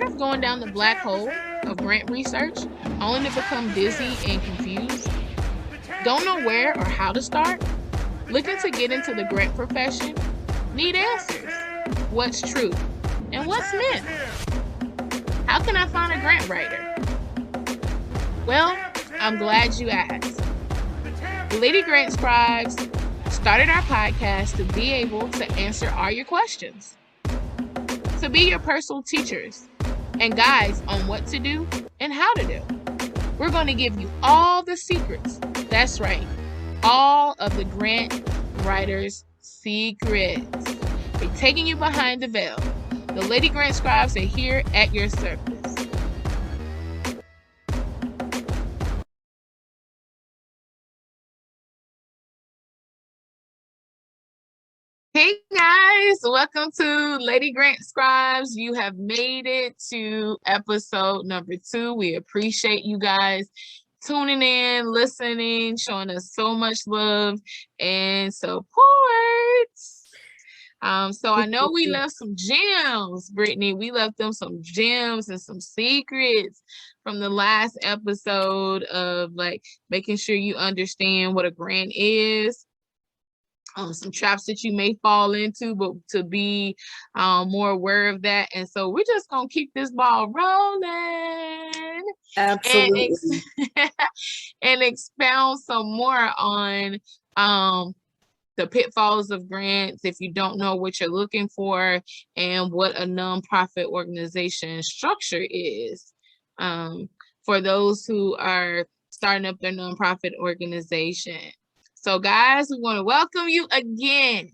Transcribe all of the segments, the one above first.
Tired of going down the black hole of grant research only to become dizzy and confused? Don't know where or how to start? Looking to get into the grant profession? Need answers. What's true? And what's myth? How can I find a grant writer? Well, I'm glad you asked. Lady Grant Scribes started our podcast to be able to answer all your questions, to be your personal teachers and guides on what to do and how to do. We're going to give you all the secrets. That's right, all of the grant writers' secrets. We're taking you behind the veil. The Lady Grant Scribes are here at your service. Hey guys, welcome to Lady Grant Scribes. You have made it to episode number 2. We appreciate you guys tuning in, listening, showing us so much love and support. So I know we left some gems, Brittney. We left them some gems and some secrets from the last episode of like making sure you understand what a grant is. Some traps that you may fall into, but to be more aware of that. And so we're just gonna keep this ball rolling. Absolutely. And expound some more on the pitfalls of grants if you don't know what you're looking for and what a nonprofit organization structure is. For those who are starting up their nonprofit organization. So guys, we want to welcome you again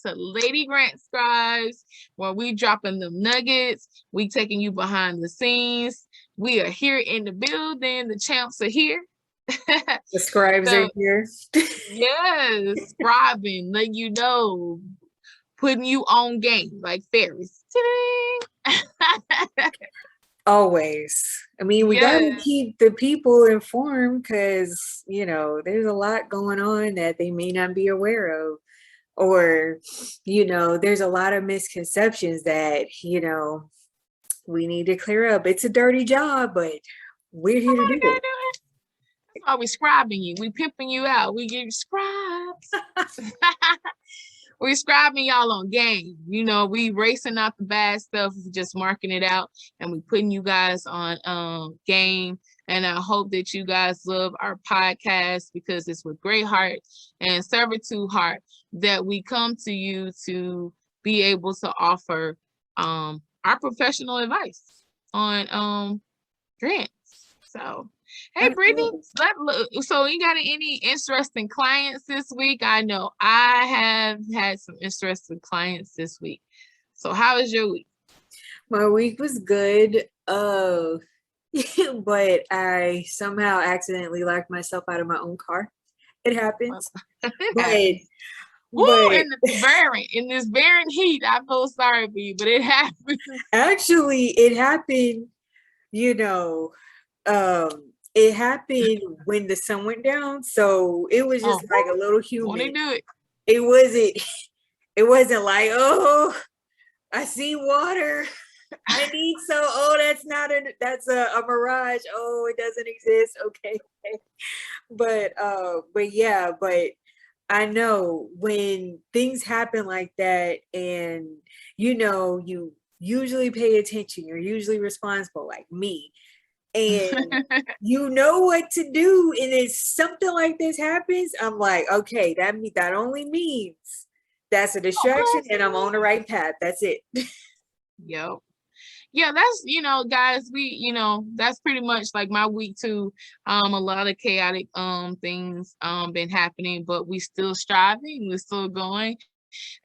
to Lady Grant Scribes, where we dropping them nuggets. We taking you behind the scenes. We are here in the building. The champs are here. The scribes are here. Yes, scribing, letting you know, putting you on game like fairies. Always. I mean, we gotta keep the people informed because, you know, there's a lot going on that they may not be aware of. Or, you know, there's a lot of misconceptions that, you know, we need to clear up. It's a dirty job, but we're here to do it. That's why we scribing you. We pimping you out. We give you scribes. We're scribing y'all on game. You know, we racing out the bad stuff, just marking it out, and we putting you guys on game. And I hope that you guys love our podcast because it's with great heart and servitude heart that we come to you to be able to offer our professional advice on grants. So hey Brittney, so you got any interesting clients this week? I know I have had some interesting clients this week. So how was your week? My week was good. But I somehow accidentally locked myself out of my own car. It happens. Woo, in this very heat, I feel sorry for you, but it happened. Actually, it happened, you know, it happened when the sun went down. So it was just like a little humid. It wasn't like, oh, I see water. I need that's a mirage. Oh, it doesn't exist. Okay. But I know when things happen like that and you know, you usually pay attention, you're usually responsible like me. And you know what to do, and if something like this happens, I'm like, okay, that only means that's a distraction and I'm on the right path. That's it. Yep. Yeah, that's, you know, guys, that's pretty much like my week too. A lot of chaotic things been happening, but we still striving, we're still going.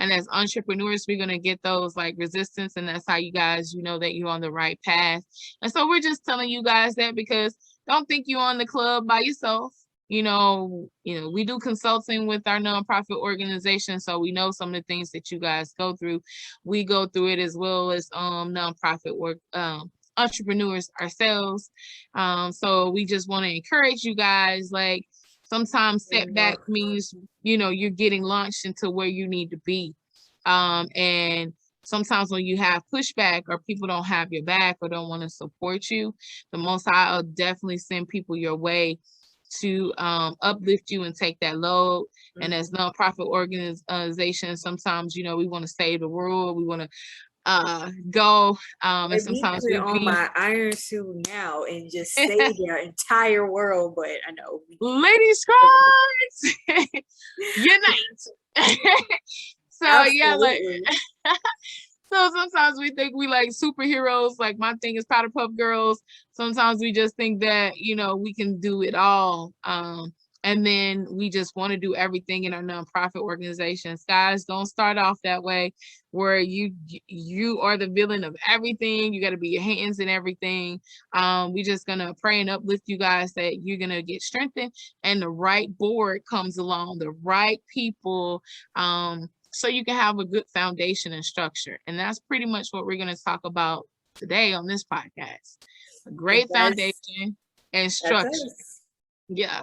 And as entrepreneurs, we're gonna get those like resistance, and that's how you guys, you know, that you're on the right path. And so we're just telling you guys that because don't think you're on the club by yourself. You know, we do consulting with our nonprofit organization, so we know some of the things that you guys go through. We go through it as well as nonprofit work entrepreneurs ourselves. So we just want to encourage you guys, like sometimes setback means, you know, you're getting launched into where you need to be. And sometimes when you have pushback or people don't have your back or don't want to support you, the Most High will definitely send people your way to uplift you and take that load. Mm-hmm. And as nonprofit organizations, sometimes, you know, we want to save the world. We want to go and sometimes we on my iron suit now and just save the entire world, but I know Lady Scribes unite. So absolutely. Yeah, like so sometimes we think we like superheroes. Like my thing is Powderpuff Girls. Sometimes we just think that, you know, we can do it all. And then we just want to do everything in our nonprofit organizations. Guys, don't start off that way where you are the villain of everything. You got to be your hands in everything. We just going to pray and uplift you guys that you're going to get strengthened and the right board comes along, the right people, so you can have a good foundation and structure. And that's pretty much what we're going to talk about today on this podcast. A great foundation and structure. Yeah.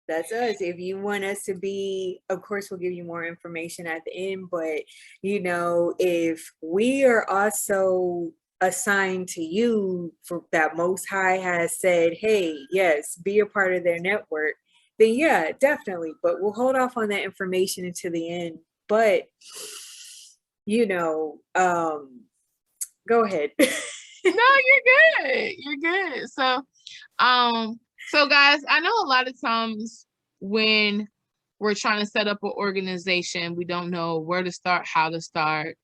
That's us. If you want us to be, of course, we'll give you more information at the end. But, you know, if we are also assigned to you for that Most High has said, hey, yes, be a part of their network, then yeah, definitely. But we'll hold off on that information until the end. But, you know, go ahead. No, you're good. You're good. So guys, I know a lot of times when we're trying to set up an organization, we don't know where to start, how to start.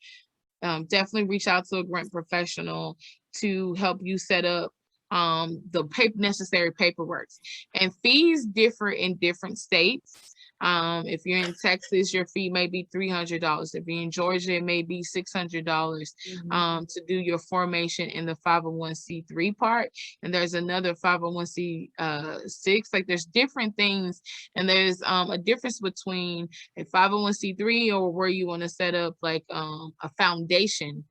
Definitely reach out to a grant professional to help you set up the necessary paperwork. And fees differ in different states. If you're in Texas, your fee may be $300. If you're in Georgia, it may be $600 to do your formation in the 501c3 part. And there's another 501c6. Like there's different things. And there's a difference between a 501c3 or where you want to set up like a foundation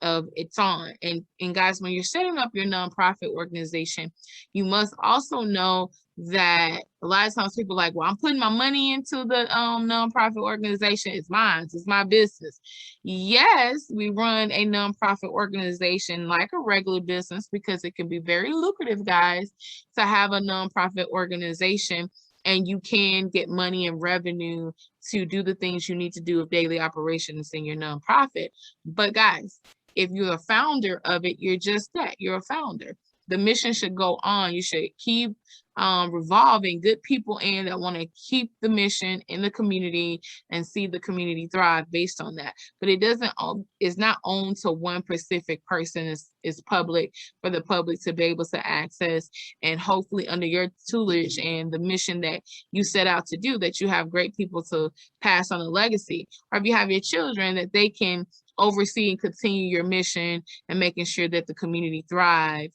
of its on. And guys, when you're setting up your nonprofit organization, you must also know that a lot of times people are like, well, I'm putting my money into the nonprofit organization. It's mine. It's my business. Yes, we run a nonprofit organization like a regular business because it can be very lucrative, guys, to have a nonprofit organization. And you can get money and revenue to do the things you need to do of daily operations in your nonprofit. But guys, if you're a founder of it, you're just that. You're a founder. The mission should go on. You should keep revolving good people in that want to keep the mission in the community and see the community thrive based on that. But it doesn't, it's not owned to one specific person. It's public for the public to be able to access, and hopefully under your tutelage and the mission that you set out to do, that you have great people to pass on a legacy. Or if you have your children, that they can oversee and continue your mission and making sure that the community thrives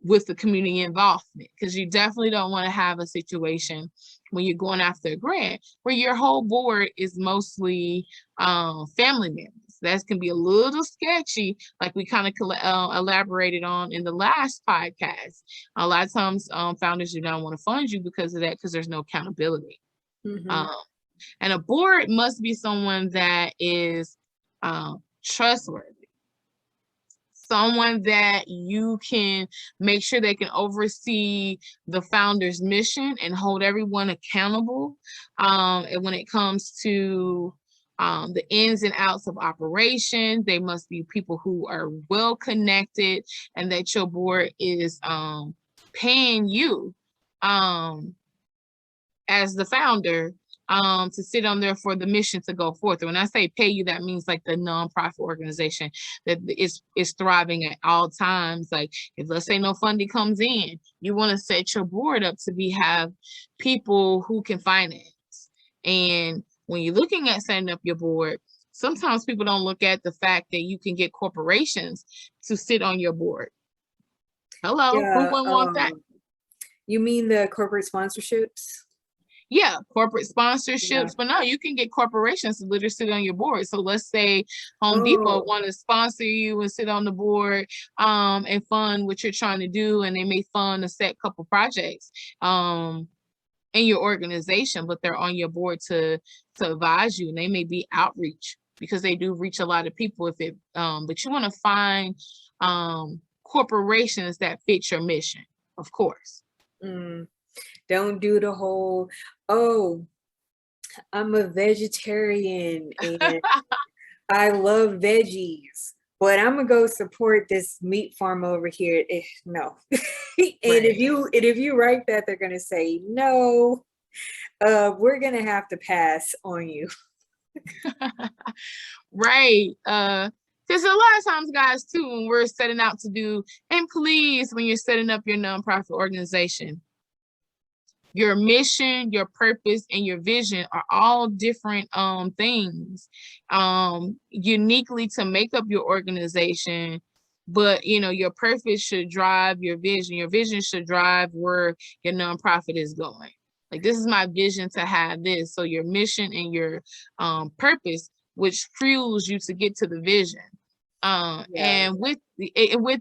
with the community involvement, because you definitely don't want to have a situation when you're going after a grant where your whole board is mostly family members. That can be a little sketchy, like we kind of elaborated on in the last podcast. A lot of times founders do not want to fund you because of that, because there's no accountability. And a board must be someone that is trustworthy. Someone that you can make sure they can oversee the founder's mission and hold everyone accountable. And when it comes to the ins and outs of operation, they must be people who are well connected, and that your board is paying you as the founder to sit on there for the mission to go forth. When I say pay you, that means like the nonprofit organization that is thriving at all times. Like if let's say no funding comes in, you want to set your board up to have people who can finance. And when you're looking at setting up your board, sometimes people don't look at the fact that you can get corporations to sit on your board. Hello, yeah, who wouldn't want that? You mean the corporate sponsorships? Yeah, corporate sponsorships, but no, you can get corporations to literally sit on your board. So let's say Home Depot want to sponsor you and sit on the board and fund what you're trying to do, and they may fund a set couple projects in your organization, but they're on your board to advise you, and they may be outreach because they do reach a lot of people if it, but you want to find corporations that fit your mission, of course. Don't do the whole, oh, I'm a vegetarian and I love veggies, but I'm gonna go support this meat farm over here. No. And if you write that, they're gonna say no. We're gonna have to pass on you. Right. Because a lot of times, guys, too, when we're setting out to do, and please, when you're setting up your nonprofit organization, your mission, your purpose, and your vision are all different things uniquely to make up your organization. But your purpose should drive your vision should drive where your nonprofit is going. Like, this is my vision to have this. So your mission and your purpose, which fuels you to get to the vision. And with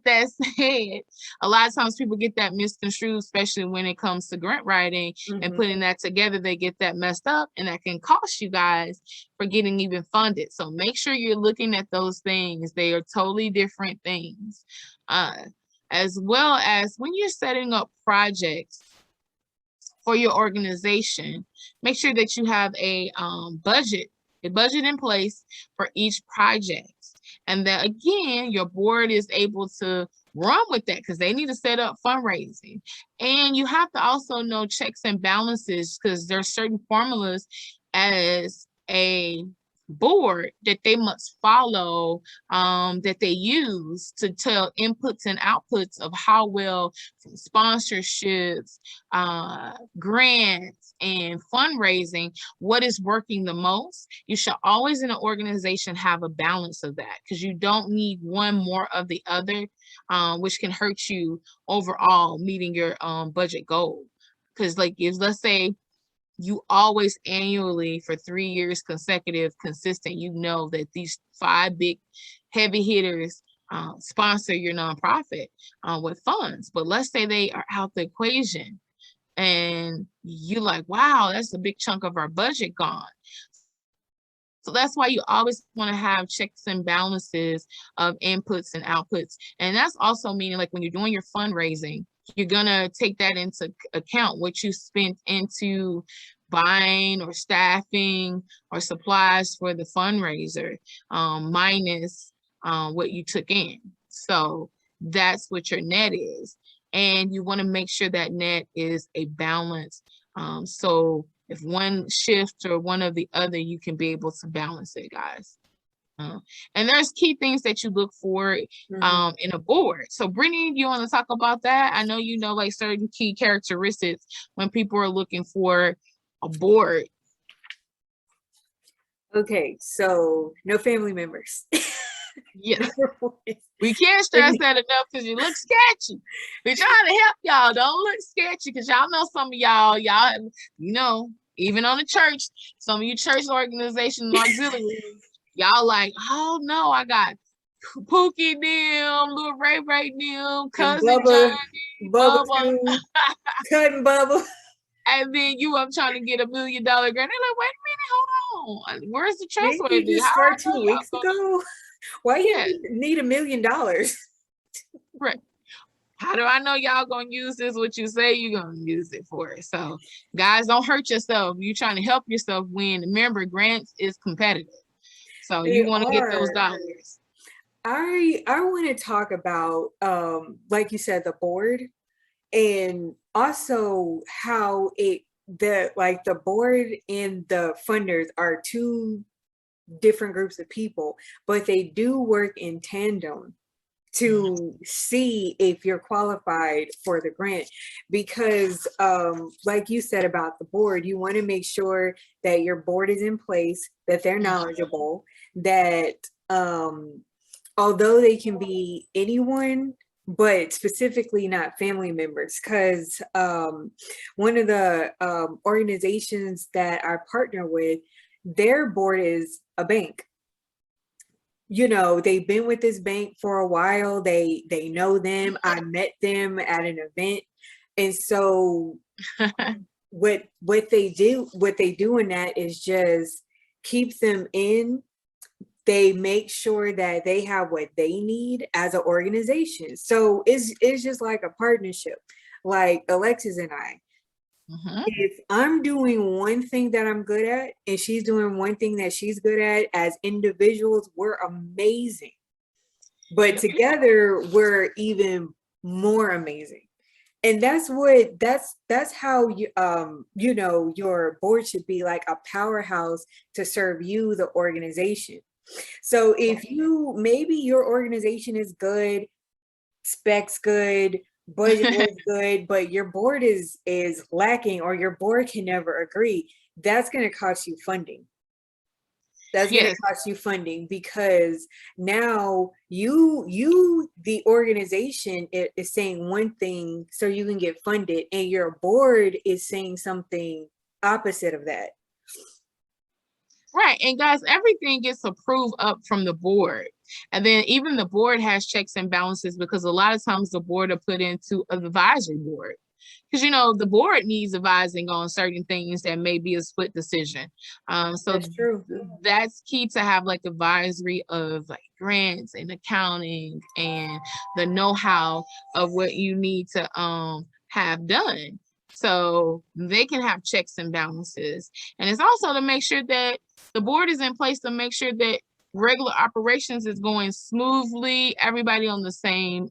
that said, a lot of times people get that misconstrued, especially when it comes to grant writing and putting that together. They get that messed up, and that can cost you guys for getting even funded. So make sure you're looking at those things. They are totally different things. As well as when you're setting up projects for your organization, make sure that you have a budget in place for each project. And that, again, your board is able to run with that because they need to set up fundraising. And you have to also know checks and balances, because there are certain formulas as a board that they must follow, that they use to tell inputs and outputs of how well sponsorships, grants, and fundraising, what is working the most. You should always in an organization have a balance of that, because you don't need one more of the other, which can hurt you overall meeting your budget goal. Because like, if let's say you always annually for 3 years consecutive consistent, that these 5 big heavy hitters sponsor your nonprofit with funds. But let's say they are out the equation and you're like, wow, that's a big chunk of our budget gone. So that's why you always want to have checks and balances of inputs and outputs. And that's also meaning, like, when you're doing your fundraising, you're going to take that into account, what you spent into buying or staffing or supplies for the fundraiser, minus what you took in. So that's what your net is. And you want to make sure that net is a balance. So if one shifts or one or the other, you can be able to balance it, guys. And there's key things that you look for in a board. So Brittnei, you want to talk about that? I know like certain key characteristics when people are looking for a board. Okay, so no family members. Yes. We can't stress that enough, because you look sketchy. We're trying to help y'all. Don't look sketchy, because y'all know some of y'all, even on the church, some of you church organizations and auxiliaries, y'all like, oh no, I got Pookie them, little Ray them, cousin Bubba, cousin Bubba. And then I'm trying to get $1 million grant. They're like, wait a minute, hold on. Where's the trustworthy? Didn't you just start 2 weeks ago? Why you need $1 million? Right. How do I know y'all gonna use this what you say you're gonna use it for? So guys, don't hurt yourself. You're trying to help yourself win. Remember, grants is competitive. So you want to get those dollars. I want to talk about like you said, the board, and also how the board and the funders are 2 different groups of people, but they do work in tandem to see if you're qualified for the grant. Because like you said about the board, you want to make sure that your board is in place, that they're knowledgeable, that although they can be anyone, but specifically not family members. Because one of the organizations that I partner with, their board is a bank. They've been with this bank for a while. They know them. I met them at an event. And so what they do in that is just keep them in they make sure that they have what they need as an organization. So it's just like a partnership, like Alexis and I. If I'm doing one thing that I'm good at and she's doing one thing that she's good at, as individuals, we're amazing. But together we're even more amazing. And that's how you you know, your board should be like a powerhouse to serve you, the organization. So if you, maybe your organization is good, specs good, budget is good, but your board is lacking, or your board can never agree, that's going to cost you funding. That's going to cost you funding, because now you the organization is saying one thing so you can get funded, and your board is saying something opposite of that. Right. And guys, everything gets approved up from the board. And then even the board has checks and balances, because a lot of times the board are put into an advisory board. Because, you know, the board needs advising on certain things that may be a split decision. So that's true. That's key to have like advisory of like grants and accounting and the know-how of what you need to have done. So they can have checks and balances. And it's also to make sure that the board is in place to make sure that regular operations is going smoothly, everybody on the same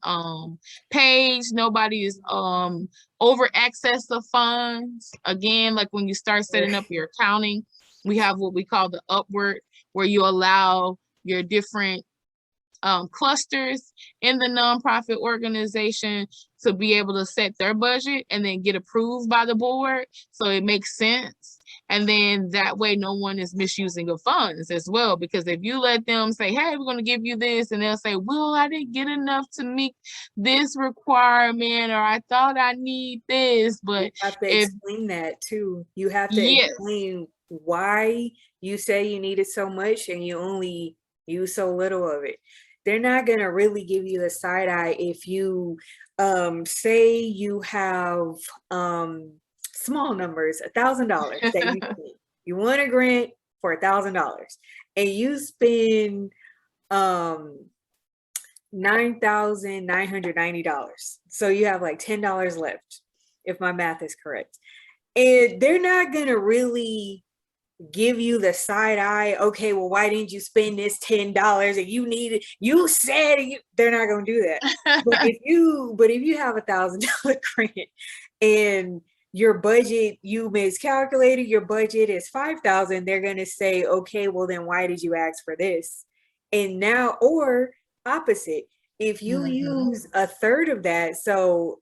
page, nobody is over access of funds. Again, like when you start setting up your accounting, we have what we call the upward, where you allow your different clusters in the nonprofit organization to be able to set their budget and then get approved by the board, so it makes sense. And then that way no one is misusing of funds as well, because if you let them say, hey, we're going to give you this, and they'll say, well, I didn't get enough to meet this requirement, or I thought I need this. But you have to explain that too. You have to explain why you say you needed so much and you only use so little of it. They're not going to really give you the side eye if you say you have small numbers, $1,000 that you want a grant for $1,000, and you spend $9,990. So you have like $10 left, if my math is correct. And they're not gonna really give you the side eye, okay, well, why didn't you spend this $10 and you needed, you said you, they're not gonna do that. but if you have $1,000 grant and your budget, you miscalculated, your budget is 5,000, they're going to say, okay, well then why did you ask for this? And now, or opposite, if you use a third of that, so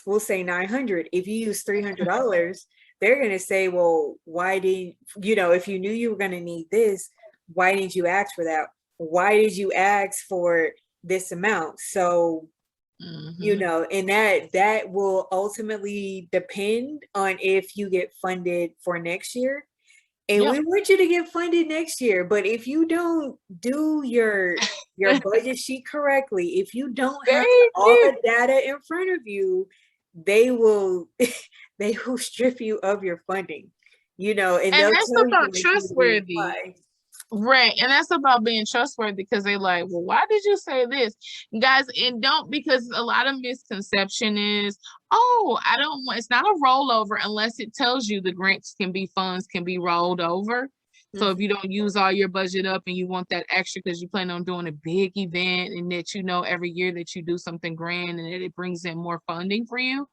we'll say 900, if you use $300, they're going to say, well, why didn't you, know, if you knew you were going to need this, why didn't you ask for that? Why did you ask for this amount? So you know, and that will ultimately depend on if you get funded for next year. And we want you to get funded next year. But if you don't do your budget sheet correctly, if you don't have all the data in front of you, they will strip you of your funding. You know, and that's about trustworthy. Right. And that's about being trustworthy, because they're like, well, why did you say this? Guys, and don't, because a lot of misconception is, oh, I don't want, it's not a rollover unless it tells you the grants funds can be rolled over. So if you don't use all your budget up and you want that extra because you plan on doing a big event, and that, you know, every year that you do something grand and it brings in more funding for you.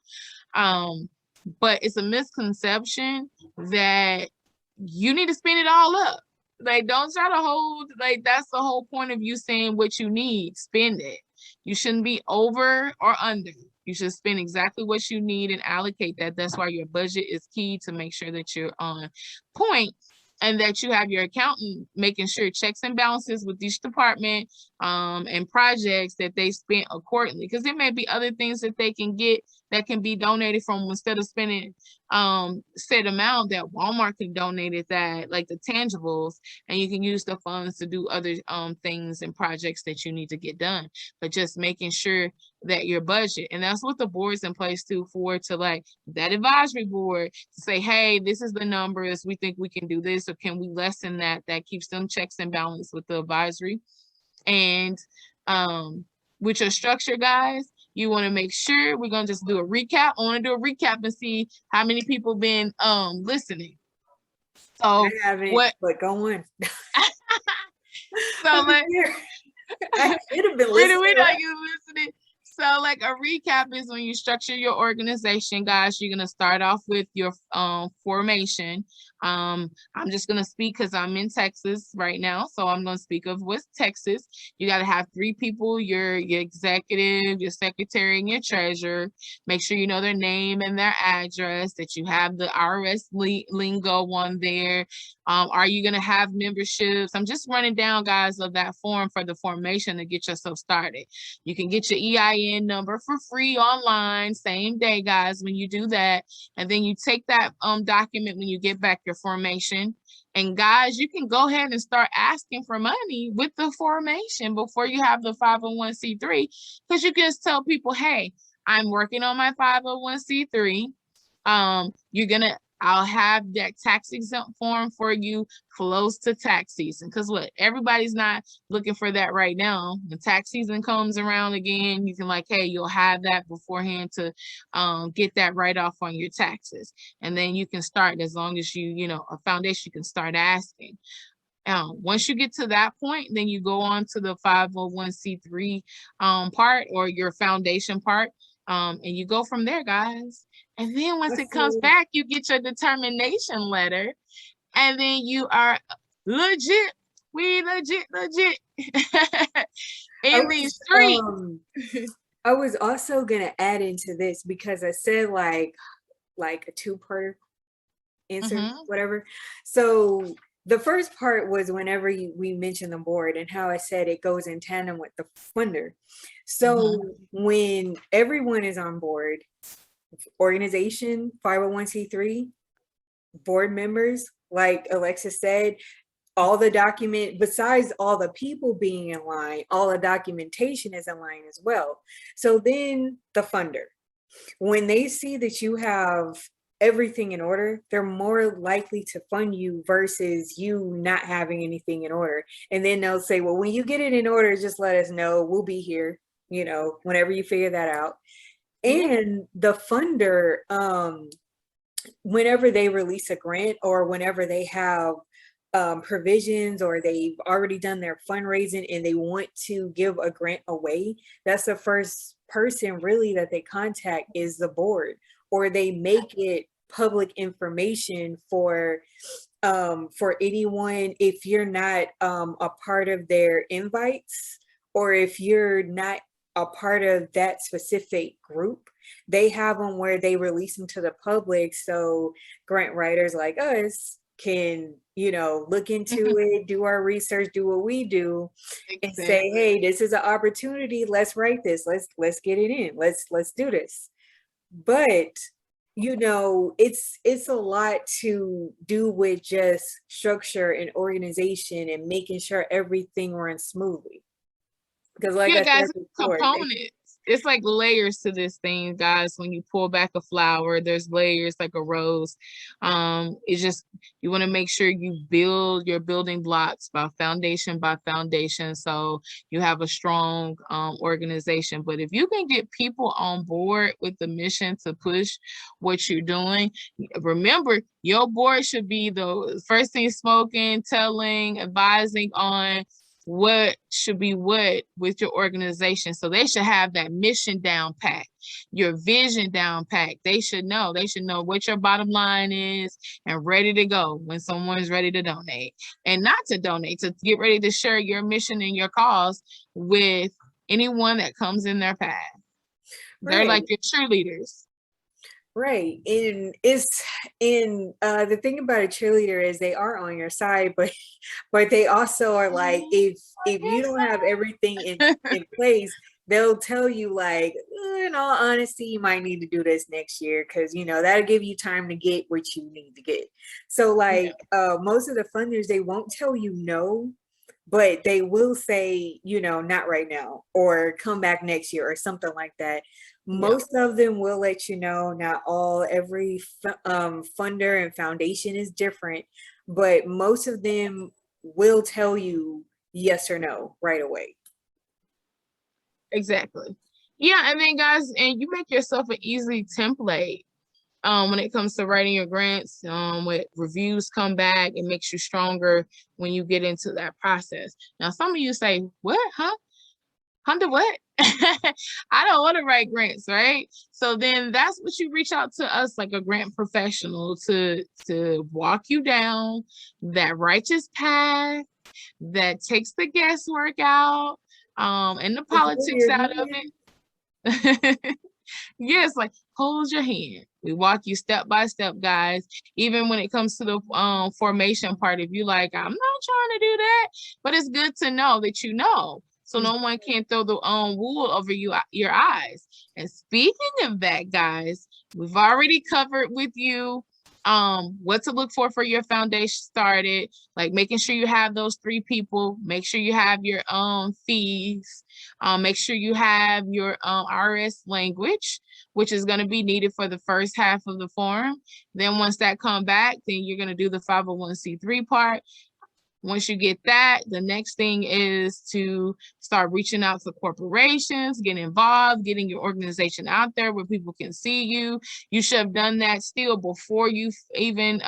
But it's a misconception that you need to spend it all up. Like, don't try to hold, like, that's the whole point of you saying what you need, spend it. You shouldn't be over or under. You should spend exactly what you need and allocate that. That's why your budget is key, to make sure that you're on point, and that you have your accountant making sure checks and balances with each department, and projects that they spent accordingly, because there may be other things that they can get that can be donated from, instead of spending set amount that Walmart can donate it, that like the tangibles, and you can use the funds to do other things and projects that you need to get done. But just making sure that your budget, and that's what the board's in place too, for, to like that advisory board to say, hey, this is the numbers, we think we can do this, or can we lessen that? That keeps them checks and balance with the advisory. And with your structure, guys, you want to make sure, we're going to just do a recap. I want to do a recap and see how many people been listening. So I haven't, but go on. So I should have been listening. We know you listening. So like a recap is when you structure your organization, guys, you're going to start off with your formation. I'm just going to speak because I'm in Texas right now. So I'm going to speak of West Texas. You got to have 3 people, your executive, your secretary, and your treasurer. Make sure you know their name and their address, that you have the IRS lingo on there. Are you going to have memberships? I'm just running down, guys, of that form for the formation to get yourself started. You can get your EIN number for free online, same day, guys, when you do that. And then you take that document when you get back your formation. And guys, you can go ahead and start asking for money with the formation before you have the 501c3, because you can just tell people, hey, I'm working on my 501c3. I'll have that tax exempt form for you close to tax season. Because what, everybody's not looking for that right now. When tax season comes around again, you can like, hey, you'll have that beforehand to get that right off on your taxes. And then you can start, as long as you know, a foundation, you can start asking. Once you get to that point, then you go on to the 501c3 part, or your foundation part. And you go from there, guys. And then once it comes back, you get your determination letter, and then you are legit. We legit in these streets. I was also gonna add into this, because I said like a 2-part answer, whatever. So the first part was whenever we mentioned the board, and how I said it goes in tandem with the funder. So when everyone is on board, organization, 501c3, board members, like Alexis said, all the document, besides all the people being in line, all the documentation is in line as well. So then the funder, when they see that you have everything in order, they're more likely to fund you versus you not having anything in order. And then they'll say, well, when you get it in order, just let us know. We'll be here, you know, whenever you figure that out. And the funder, whenever they release a grant, or whenever they have provisions, or they've already done their fundraising and they want to give a grant away, that's the first person really that they contact, is the board. Or they make it public information for anyone, if you're not a part of their invites, or if you're not a part of that specific group, they have them where they release them to the public, so grant writers like us can, you know, look into it, do our research, do what we do, and say, hey, this is an opportunity, let's write this, let's get it in, let's do this. But you know, it's a lot to do with just structure and organization and making sure everything runs smoothly. Because like I said before, components. It's like layers to this thing, guys. When you pull back a flower, there's layers like a rose. It's just, you want to make sure you build your building blocks by foundation, so you have a strong organization. But if you can get people on board with the mission to push what you're doing, remember, your board should be the first thing smoking, telling, advising on what should be what with your organization. So they should have that mission down pat, your vision down pat. They should know what your bottom line is and ready to go when someone's ready to donate, and not to donate, to get ready to share your mission and your cause with anyone that comes in their path. They're like your cheerleaders. Right. And the thing about a cheerleader is they are on your side, but they also are like, if you don't have everything in place, they'll tell you like, in all honesty, you might need to do this next year because that'll give you time to get what you need to get. So like most of the funders, they won't tell you no, but they will say, not right now, or come back next year or something like that. Most of them will let you know. Not all, every funder and foundation is different, but most of them will tell you yes or no right away. Exactly. Yeah, and then guys, and you make yourself an easy template when it comes to writing your grants. When reviews come back, it makes you stronger when you get into that process. Now, some of you say, what, huh? Hunter, what? I don't want to write grants, right? So then that's what you reach out to us, like a grant professional, to walk you down that righteous path that takes the guesswork out, and the politics out of it. Yes, like hold your hand. We walk you step by step, guys. Even when it comes to the formation part, if you like, I'm not trying to do that, but it's good to know that you know, so no one can throw the wool over your eyes. And speaking of that, guys, we've already covered with you what to look for your foundation started, like making sure you have those 3 people, make sure you have your fees, make sure you have your RS language, which is going to be needed for the first half of the form. Then once that come back, then you're going to do the 501c3 part. Once you get that, the next thing is to start reaching out to corporations, get involved, getting your organization out there where people can see you. You should have done that still before you even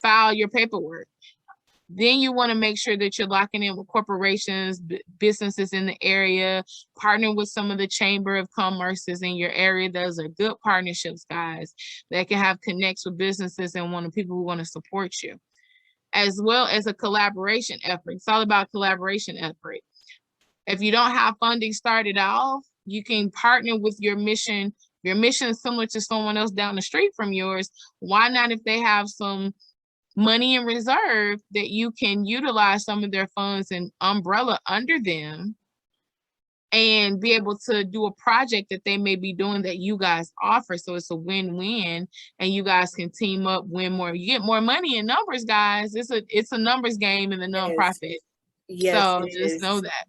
file your paperwork. Then you want to make sure that you're locking in with corporations, businesses in the area, partner with some of the chamber of commerces in your area. Those are good partnerships, guys, that can have connects with businesses and people who want to support you, as well as a collaboration effort. It's all about collaboration effort. If you don't have funding started off, you can partner with your mission. Your mission is similar to someone else down the street from yours. Why not, if they have some money in reserve, that you can utilize some of their funds and umbrella under them and be able to do a project that they may be doing that you guys offer. So it's a win-win, and you guys can team up, win more. You get more money in numbers, guys. It's a numbers game in the nonprofit. Yes, so just know that.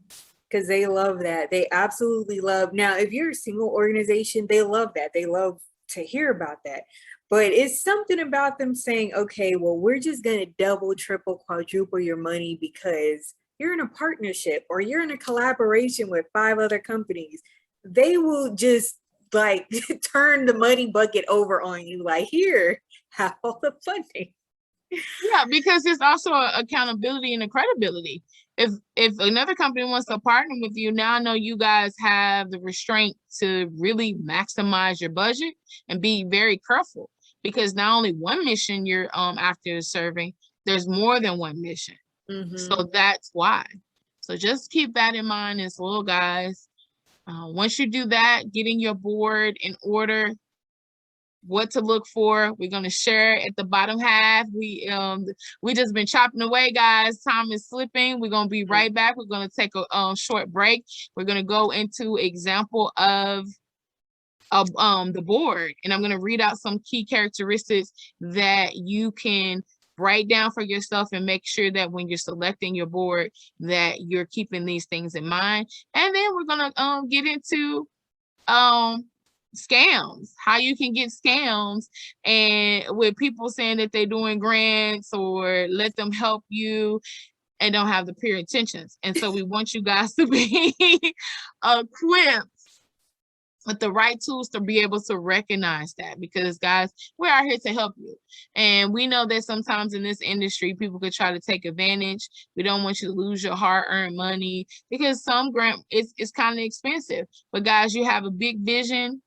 Because they love that. They absolutely love. Now, if you're a single organization, they love that. They love to hear about that. But it's something about them saying, okay, well, we're just going to double, triple, quadruple your money because you're in a partnership or you're in a collaboration with 5 other companies. They will just like turn the money bucket over on you, like, here, have all the funding. Yeah, because there's also accountability and a credibility. If another company wants to partner with you, now I know you guys have the restraint to really maximize your budget and be very careful, because not only one mission you're after serving, there's more than one mission. So that's why. So just keep that in mind as well, guys. Once you do that, getting your board in order, what to look for, we're going to share at the bottom half. We just been chopping away, guys. Time is slipping. We're going to be right back. We're going to take a short break. We're going to go into example of the board, and I'm going to read out some key characteristics that you can write down for yourself and make sure that when you're selecting your board that you're keeping these things in mind. And then we're going to get into scams, how you can get scams, and with people saying that they're doing grants or let them help you and don't have the pure intentions. And so we want you guys to be equipped with the right tools to be able to recognize that, because guys, we're out here to help you. And we know that sometimes in this industry, people could try to take advantage. We don't want you to lose your hard-earned money, because some grant it's kind of expensive. But guys, you have a big vision,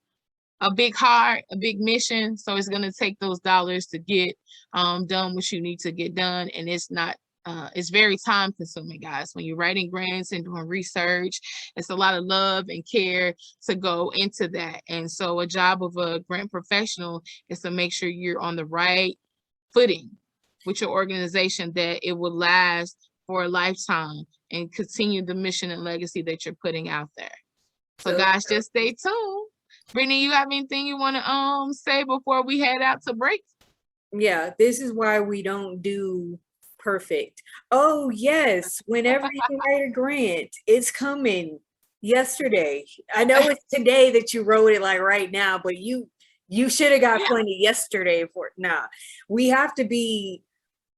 a big heart, a big mission. So it's going to take those dollars to get done what you need to get done. And it's not it's very time consuming, guys. When you're writing grants and doing research, it's a lot of love and care to go into that. And so a job of a grant professional is to make sure you're on the right footing with your organization, that it will last for a lifetime and continue the mission and legacy that you're putting out there. So guys, just stay tuned. Brittney, you have anything you want to say before we head out to break? Yeah, this is why we don't do perfect. Oh yes, whenever you write a grant, it's coming yesterday. I know it's today that you wrote it, like right now, but you should have got plenty yesterday for it. Nah, we have to be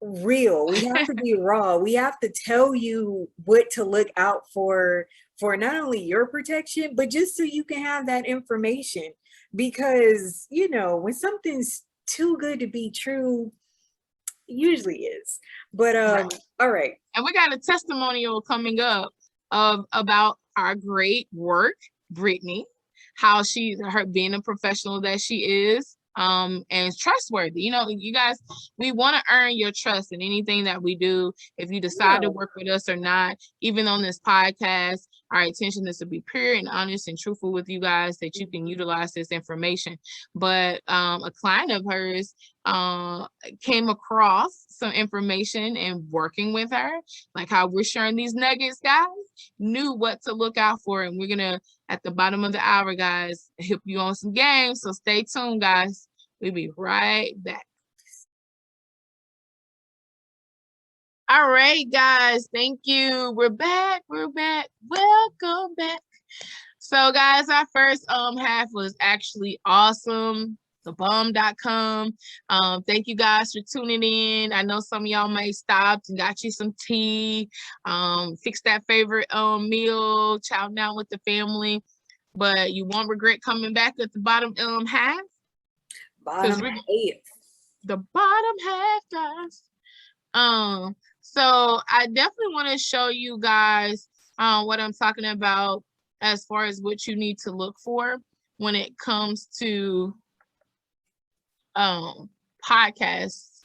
real. We have to be raw. We have to tell you what to look out for not only your protection, but just so you can have that information. Because, you know, when something's too good to be true, usually is. But all right. And we got a testimonial coming up about our great work, Brittney, how her being a professional that she is, and trustworthy. You know, you guys, we want to earn your trust in anything that we do. If you decide to work with us or not, even on this podcast, our intention is to be pure and honest and truthful with you guys, that you can utilize this information. But a client of hers came across some information, and working with her, like how we're sharing these nuggets, guys, knew what to look out for. And we're gonna, at the bottom of the hour, guys, help you on some games. So stay tuned, guys. We'll be right back. All right, guys, thank you. We're back. Welcome back. So guys, our first half was actually awesome. Thebum.com. Thank you guys for tuning in. I know some of y'all may stopped and got you some tea, fixed that favorite meal, chowing out with the family, but you won't regret coming back at the bottom half. Bottom half. The bottom half, guys. So I definitely want to show you guys what I'm talking about as far as what you need to look for when it comes to podcasts.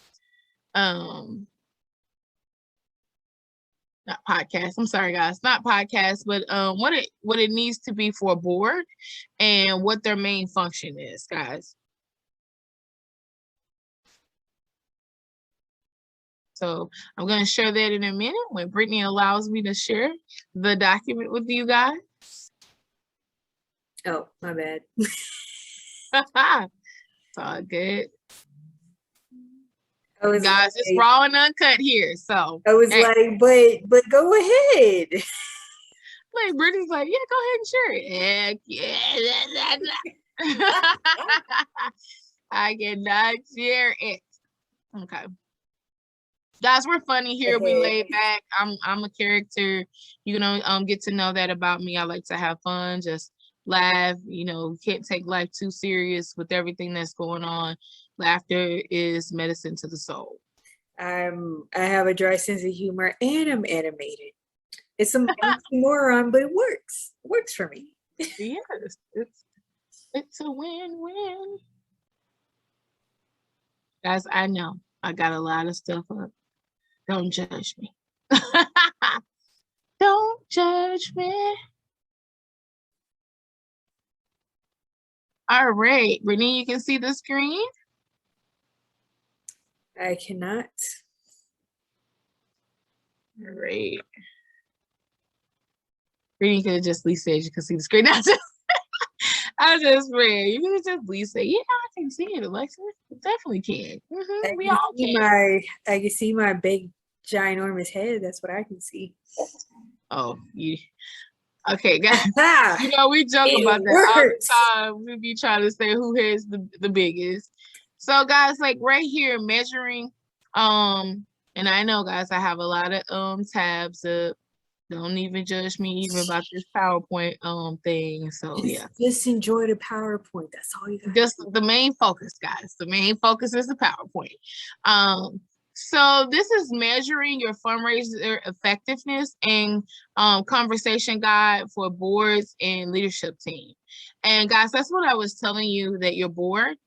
Not podcasts. I'm sorry, guys. Not podcasts, but what it needs to be for a board and what their main function is, guys. So I'm going to share that in a minute when Brittney allows me to share the document with you guys. Oh, my bad. It's all good. Guys, like, it's raw and uncut here. So I was like, but go ahead. Like Brittney's like, yeah, go ahead and share it. Yeah. I cannot share it. Okay. Guys, we're funny here. We laid back. I'm a character. You know, get to know that about me. I like to have fun, just laugh. You know, can't take life too serious with everything that's going on. Laughter is medicine to the soul. I have a dry sense of humor, and I'm animated. It's some oxymoron, but it works. It works for me. Yes, it's a win-win. Guys, I know I got a lot of stuff up. Don't judge me. Don't judge me. All right, Brittney, you can see the screen? I cannot. All right. Brittney could have just at least said you can see the screen. I just read. You could just at least say, yeah, I can see it, Alexis. Definitely can. We all can. I can see my big, ginormous head. That's what I can see. Oh, you. Okay, guys. You know, we joke about that all the time. We be trying to say who has the biggest. So, guys, like right here, measuring. And I know, guys, I have a lot of tabs up. Don't even judge me even about this PowerPoint thing. So yeah. Just enjoy the PowerPoint. That's all you got. Just the main focus, guys. The main focus is the PowerPoint. So this is measuring your fundraiser effectiveness and conversation guide for boards and leadership team. And guys, that's what I was telling you, that your board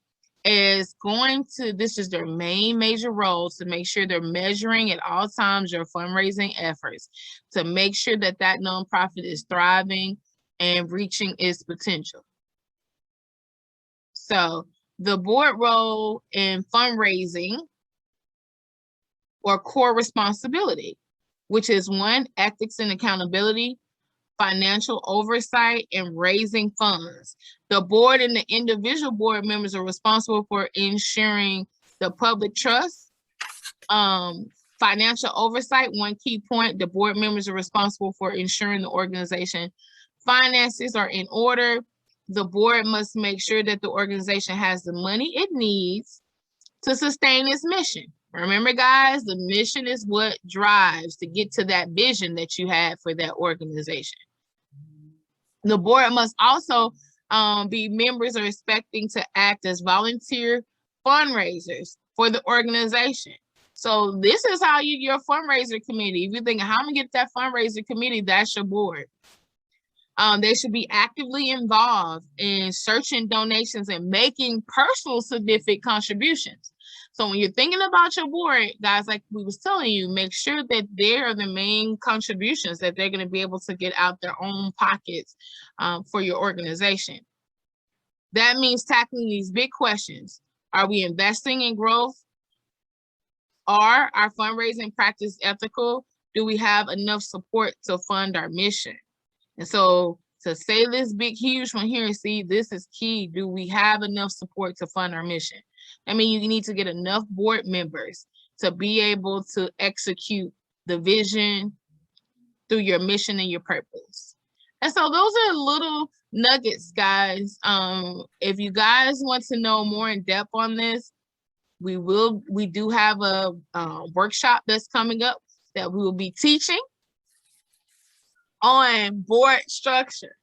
is going to, this is their main major role, to make sure they're measuring at all times your fundraising efforts, to make sure that that nonprofit is thriving and reaching its potential. So the board role in fundraising or core responsibility, which is 1, ethics and accountability, financial oversight, and raising funds. The board and the individual board members are responsible for ensuring the public trust. Financial oversight, 1 key point, the board members are responsible for ensuring the organization finances are in order. The board must make sure that the organization has the money it needs to sustain its mission. Remember, guys, the mission is what drives to get to that vision that you had for that organization. The board must also be members are expecting to act as volunteer fundraisers for the organization. So this is how your fundraiser committee, if you're thinking, how am I gonna get that fundraiser committee, that's your board. They should be actively involved in searching donations and making personal significant contributions. So when you're thinking about your board, guys, like we was telling you, make sure that they are the main contributions that they're going to be able to get out their own pockets for your organization. That means tackling these big questions. Are we investing in growth? Are our fundraising practice ethical? Do we have enough support to fund our mission? And so to say this big, huge one here, see, this is key. Do we have enough support to fund our mission? I mean, you need to get enough board members to be able to execute the vision through your mission and your purpose. And so those are little nuggets, guys. If you guys want to know more in depth on this, we do have a workshop that's coming up that we will be teaching on board structure.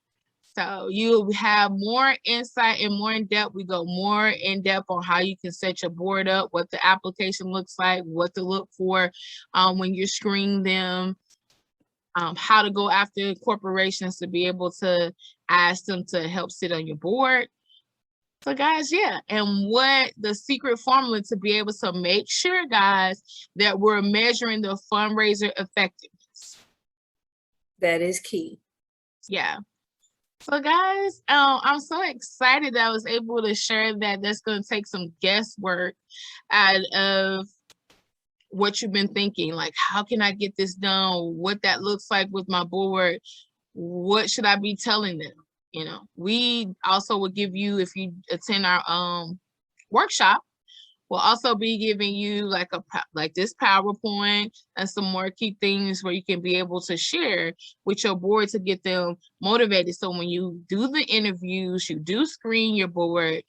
So you have more insight and more in depth. We go more in depth on how you can set your board up, what the application looks like, what to look for when you're screening them, how to go after corporations to be able to ask them to help sit on your board. So guys, yeah, and what the secret formula to be able to make sure, guys, that we're measuring the fundraiser effectiveness. That is key. Yeah. So guys, I'm so excited that I was able to share that. That's going to take some guesswork out of what you've been thinking. Like, how can I get this done? What that looks like with my board? What should I be telling them? You know, we also will give you, if you attend our workshop, we'll also be giving you like this PowerPoint and some more key things where you can be able to share with your board to get them motivated. So when you do the interviews, you do screen your board,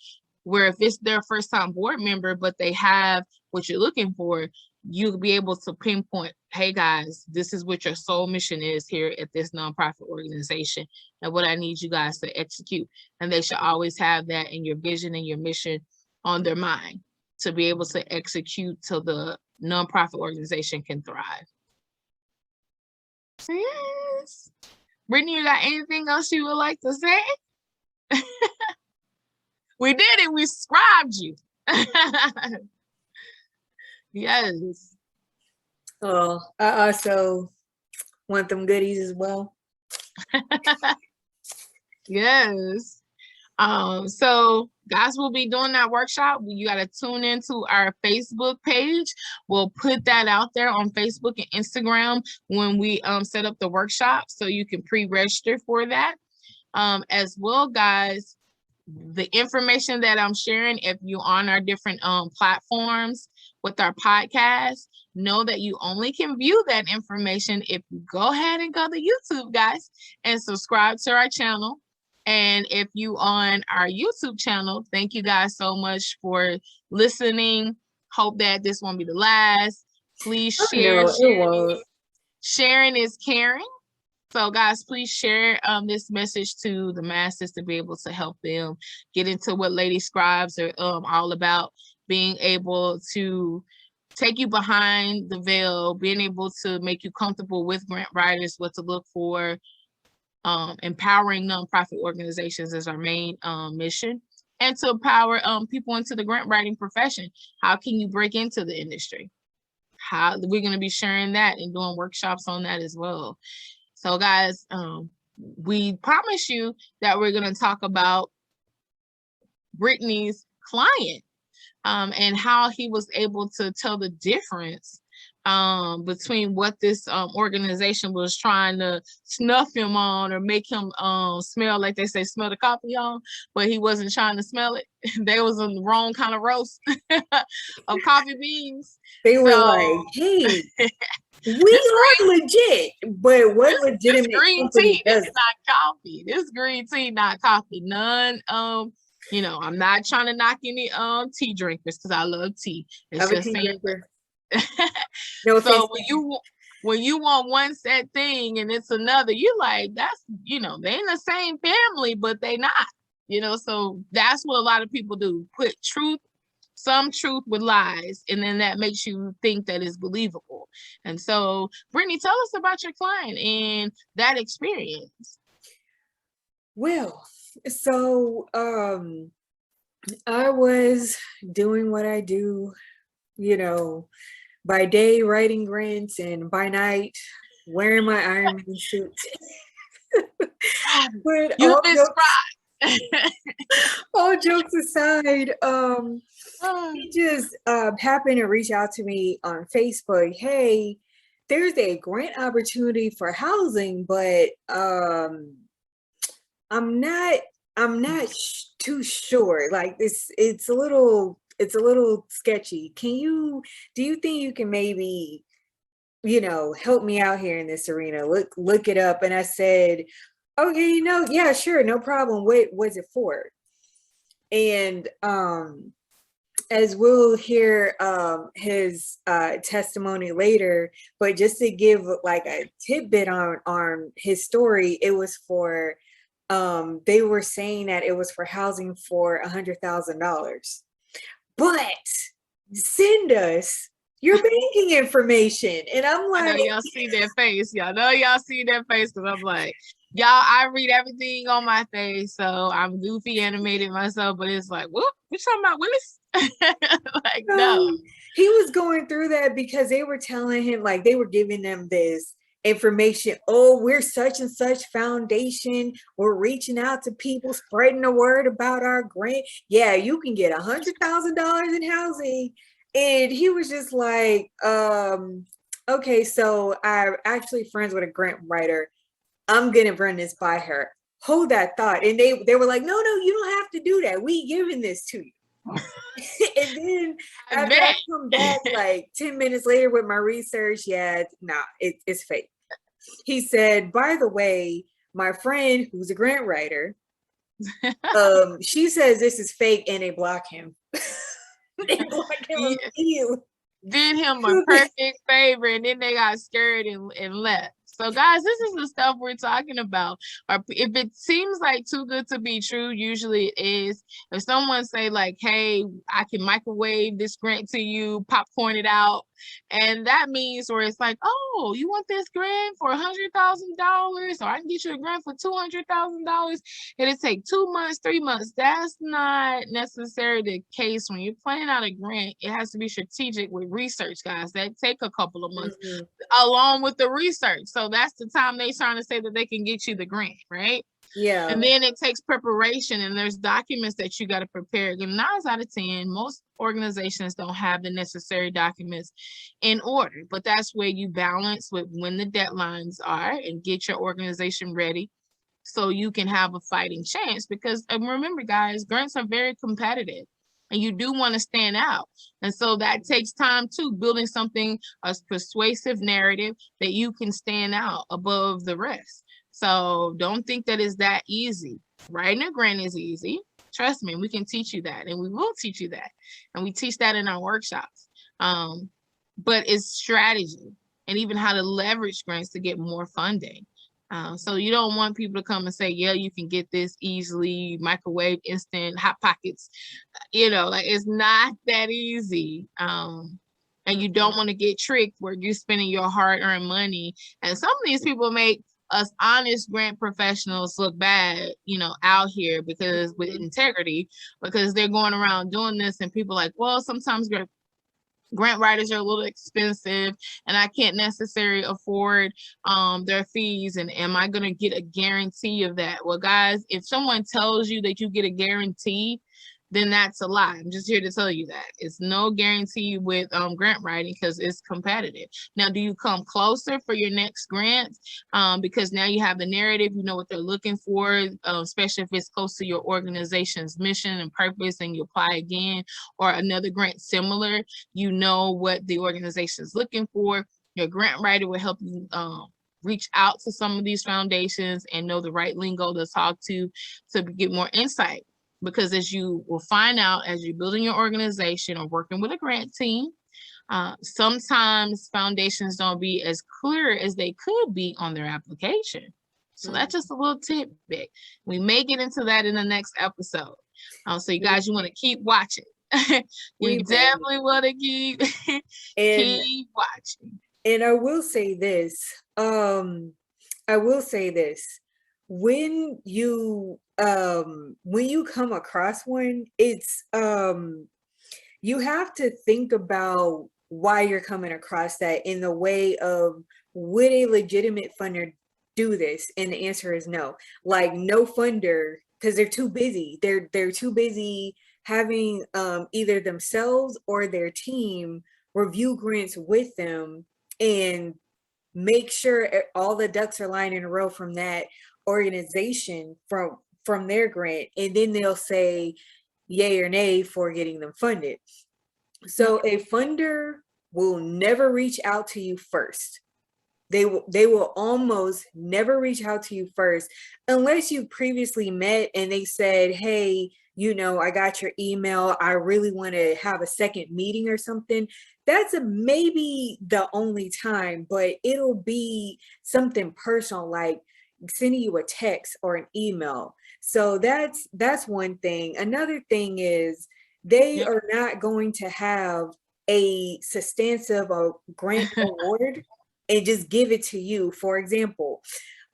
where if it's their first time board member, but they have what you're looking for, you'll be able to pinpoint, hey guys, this is what your sole mission is here at this nonprofit organization and what I need you guys to execute. And they should always have that in your vision and your mission on their mind, to be able to execute till the nonprofit organization can thrive. So yes. Brittney, you got anything else you would like to say? We did it. We scribed you. Yes. Oh, I also want them goodies as well. Yes. So guys, we'll be doing that workshop. You got to tune into our Facebook page. We'll put that out there on Facebook and Instagram when we set up the workshop, so you can pre-register for that. As well, guys, the information that I'm sharing, if you're on our different platforms with our podcast, know that you only can view that information if you go ahead and go to YouTube, guys, and subscribe to our channel. And if you on our YouTube channel, thank you guys so much for listening. Hope that this won't be the last. Please share. Sharing is caring. So guys, please share this message to the masses to be able to help them get into what Lady Scribes are all about, being able to take you behind the veil, being able to make you comfortable with grant writers, what to look for. Empowering nonprofit organizations is our main mission. and to empower people into the grant writing profession. How can you break into the industry? How we're going to be sharing that and doing workshops on that as well. So guys, we promise you that we're going to talk about Brittney's client and how he was able to tell the difference between what this organization was trying to snuff him on or make him smell, like they say, smell the coffee on, but he wasn't trying to smell it. They was in the wrong kind of roast of coffee beans. They were like, hey, we are legit, but what legitimate green tea, this is not coffee. This green tea, not coffee. None, you know, I'm not trying to knock any tea drinkers because I love tea. It's just saying. No, so when you want one set thing and it's another, you like, that's, you know, they in the same family, but they not, you know. So that's what a lot of people do, put some truth with lies, and then that makes you think that it's believable. And so Brittney, tell us about your client and that experience. Well, so I was doing what I do, you know, by day writing grants and by night wearing my Iron Man suit. But all jokes aside, he just happened to reach out to me on Facebook. Hey, there's a grant opportunity for housing, but I'm not too sure. Like it's a little sketchy. Do you think you can maybe, you know, help me out here in this arena? Look it up. And I said, okay, you know, yeah, sure, no problem. What was it for? And as we'll hear his testimony later, but just to give like a tidbit on his story, it was for they were saying that it was for housing for $100,000. But send us your banking information. And I'm like, I know y'all see that face. Y'all know y'all see that face because I'm like, y'all, I read everything on my face. So I'm goofy animated myself, but it's like, whoop, you talking about Willis? Like, no. He was going through that because they were telling him, like, they were giving them this information. Oh, we're such and such foundation. We're reaching out to people, spreading the word about our grant. Yeah, you can get $100,000 in housing. And he was just like, okay, so I'm actually friends with a grant writer. I'm gonna run this by her. Hold that thought. And they were like, no, you don't have to do that. We giving this to you. And then after I come back like 10 minutes later with my research, yeah, nah, it's fake. He said, by the way, my friend who's a grant writer, she says this is fake, and they block him. They block him immediately. Did him a perfect favor, and then they got scared and left. So guys, this is the stuff we're talking about. Or if it seems like too good to be true, usually it is. If someone say like, hey, I can microwave this grant to you, popcorn it out, and that means where it's like, oh, you want this grant for $100,000, or I can get you a grant for $200,000. It'll take 2 months, 3 months. That's not necessarily the case. When you're planning out a grant, it has to be strategic with research, guys. That take a couple of months along with the research. So that's the time they're trying to say that they can get you the grant, right? Yeah. And then it takes preparation, and there's documents that you got to prepare. And 9 out of 10, most organizations don't have the necessary documents in order, but that's where you balance with when the deadlines are and get your organization ready so you can have a fighting chance. Because remember, guys, grants are very competitive, and you do want to stand out. And so that takes time too, building something, a persuasive narrative that you can stand out above the rest. So don't think that it's that easy. Writing a grant is easy. Trust me, we can teach you that, and we will teach you that. And we teach that in our workshops. But it's strategy and even how to leverage grants to get more funding. So you don't want people to come and say, yeah, you can get this easily, microwave, instant, hot pockets. You know, like it's not that easy. And you don't want to get tricked where you're spending your hard-earned money. And some of these people make us honest grant professionals look bad, you know, out here because with integrity, because they're going around doing this and people like, well, sometimes grant writers are a little expensive and I can't necessarily afford their fees, and am I going to get a guarantee of that? Well, guys, if someone tells you that you get a guarantee, then that's a lie. I'm just here to tell you that it's no guarantee with grant writing because it's competitive. Now, do you come closer for your next grant? Because now you have the narrative, you know what they're looking for, especially if it's close to your organization's mission and purpose, and you apply again, or another grant similar, you know what the organization is looking for. Your grant writer will help you reach out to some of these foundations and know the right lingo to talk to get more insight. Because as you will find out as you're building your organization or working with a grant team, sometimes foundations don't be as clear as they could be on their application. So that's just a little tidbit. We may get into that in the next episode. So you guys, you want to keep watching. You definitely want to keep watching. And I will say this. When you come across one, it's you have to think about why you're coming across that in the way of, would a legitimate funder do this? And the answer is no. Like, no funder, because they're too busy. They're too busy having either themselves or their team review grants with them and make sure all the ducks are lined in a row from that organization from their grant, and then they'll say yay or nay for getting them funded. So a funder will never reach out to you first. They will almost never reach out to you first unless you previously met and they said, hey, you know, I got your email, I really want to have a second meeting or something. That's maybe the only time, but it'll be something personal, like sending you a text or an email. So that's one thing. Another thing is they are not going to have a substantive grant award and just give it to you. For example,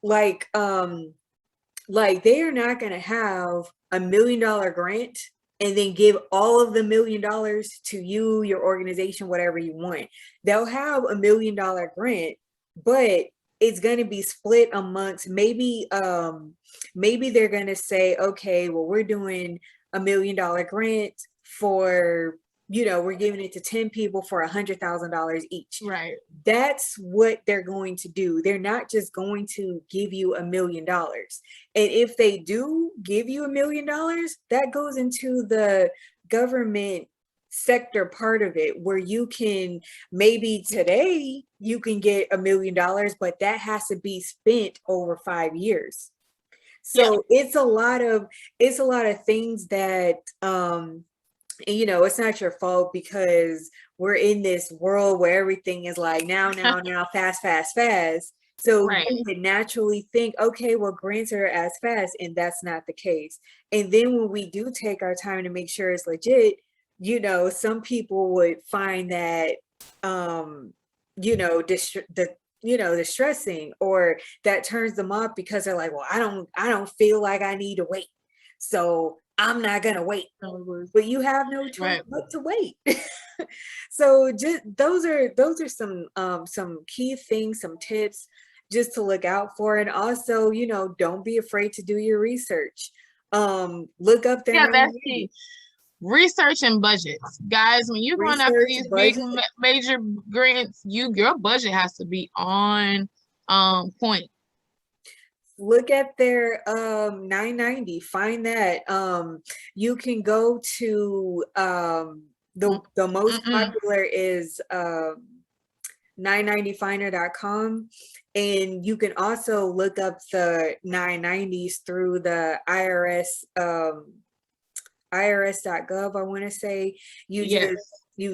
like they are not going to have $1 million grant and then give all of the $1 million to you, your organization, whatever you want. They'll have $1 million grant, but it's going to be split amongst maybe they're going to say, okay, well, we're doing $1 million grant for, you know, we're giving it to 10 people for $100,000 each. Right. That's what they're going to do. They're not just going to give you $1 million. And if they do give you $1 million, that goes into the government sector part of it, where you can, maybe today you can get $1 million, but that has to be spent over 5 years. So it's a lot of things that you know, it's not your fault, because we're in this world where everything is like now, fast. So you would naturally think, okay, well, grants are as fast, and that's not the case. And then when we do take our time to make sure it's legit, you know, some people would find that, you know, distressing, or that turns them off because they're like, well, I don't feel like I need to wait, so I'm not gonna wait. But you have no choice but to wait. So just those are some key things, some tips just to look out for. And also, you know, don't be afraid to do your research. Look up their that's key. Research and budgets, guys. When you're going after these big major grants, your budget has to be on point. Look at their 990, find that. You can go to the most popular is 990finder.com, and you can also look up the 990s through the IRS irs.gov, I want to say. You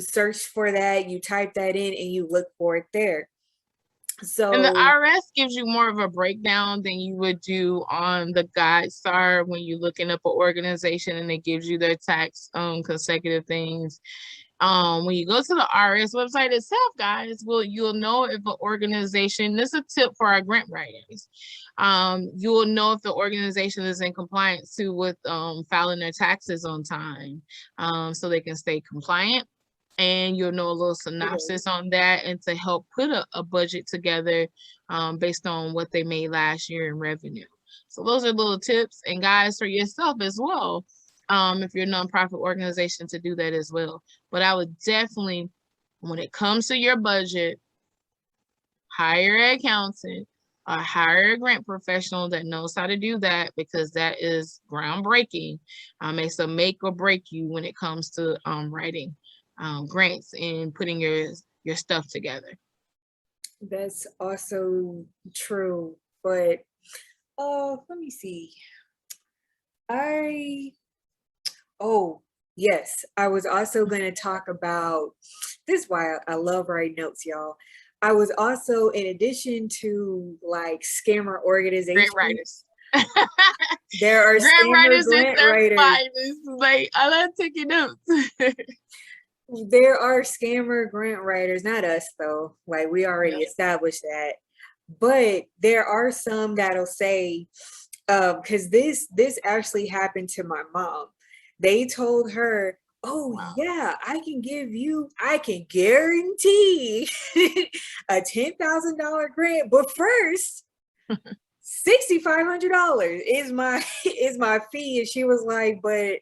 search for that, you type that in, and you look for it there. And the IRS gives you more of a breakdown than you would do on the GuideStar when you're looking up an organization, and it gives you their tax consecutive things. When you go to the IRS website itself, guys, you'll know if an organization, this is a tip for our grant writers. You will know if the organization is in compliance too with filing their taxes on time, so they can stay compliant. And you'll know a little synopsis on that, and to help put a budget together based on what they made last year in revenue. So those are little tips, and guys, for yourself as well, if you're a nonprofit organization, to do that as well. But I would definitely, when it comes to your budget, hire an accountant or hire a grant professional that knows how to do that, because that is groundbreaking. It's a make or break you when it comes to writing grants and putting your stuff together. That's also true, but let me see. Yes, I was also going to talk about this. Why I love writing notes, y'all. I was also, in addition to like scammer organizations, grant writers. There are grant writers grant writers. Like, I love taking notes. There are scammer grant writers, not us though. Like, we already established that. But there are some that'll say, because this actually happened to my mom. They told her, oh yeah, I can guarantee a $10,000 grant, but first $6,500 is my fee. And she was like, but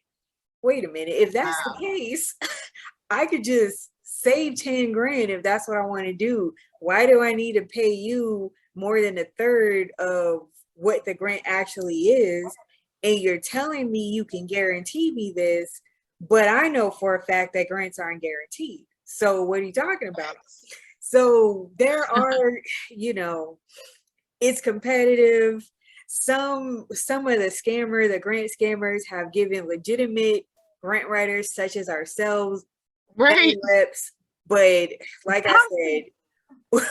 wait a minute, if that's the case, I could just save 10 grand if that's what I want to do. Why do I need to pay you more than a third of what the grant actually is? And you're telling me you can guarantee me this, but I know for a fact that grants aren't guaranteed. So what are you talking about? So there are, it's competitive. Some of the grant scammers have given legitimate grant writers such as ourselves reps, but like I said,